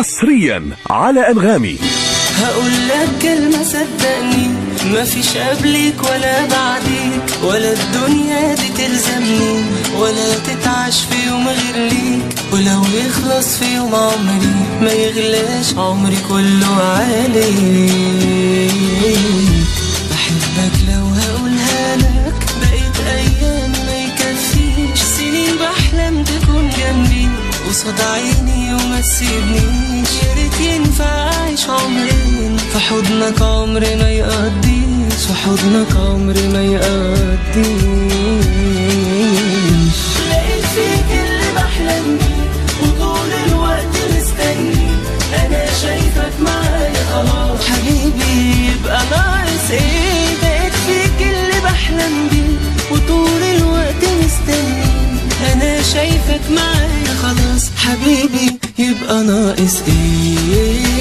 حصريا على أنغامي. هقول لك كلمة صدقني، مفيش قبلك ولا بعديك، ولا الدنيا دي تلزمني، ولا تتعش في يوم غير ليك، ولو يخلص في يوم عمري ما يغلاش عمري كله عليك. بحبك لو هقولها لك بقيت أيام ما يكفيش، سنين بحلم تكون جنبي قصاد عيني وما تسيبنيش، يا ريت ينفع أعيش عمرين في حضنك عمري ما يقضيش، في حضنك عمري ما يقضيش. لقيت فيك اللي بحلم بيه وطول الوقت مستني، أنا شايفك معايا خلاص حبيبي يبقى ناقص إيه؟ لقيت فيك اللي بحلم بيه وطول الوقت مستني، أنا شايفك معايا خلاص حبيبي يبقى ناقص إيه؟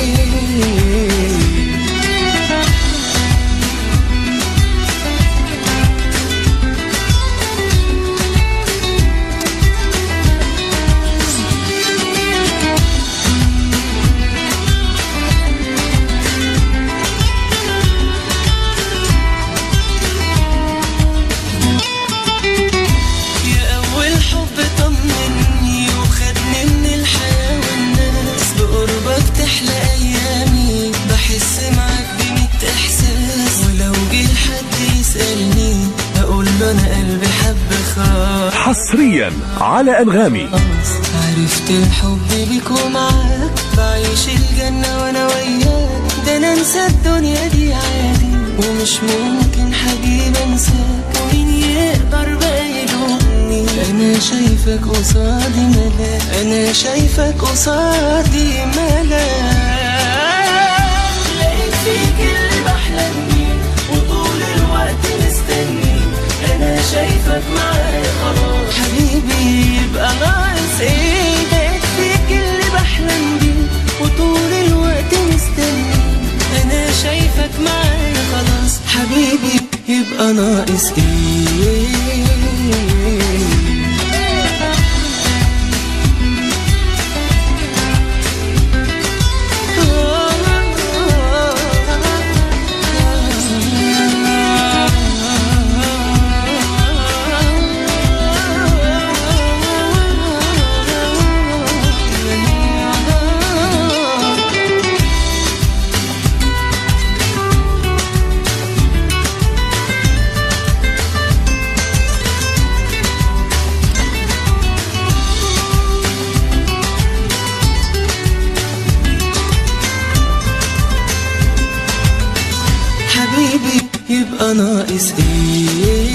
أنا قلبي حب خلاص حصريا على أنغامي. عرفت الحب بيك ومعاك بعيش الجنة وأنا وياك، ده أنا أنسى الدنيا دي عادي ومش ممكن حبيبي أنساك، ومين يقدر بقى يلومني؟ أنا شايفك قصادي ملاك، أنا شايفك قصادي ملاك. لقيت فيك اللي بحلم بيه وطول الوقت مستني، أنا شايفك معايا خلاص حبيبي يبقى ناقص إيه؟ لقيت فيك اللي بحلم بيه وطول الوقت مستني، أنا شايفك معايا خلاص حبيبي يبقى ناقص إيه؟ حبيبي يبقى ناقص ايه؟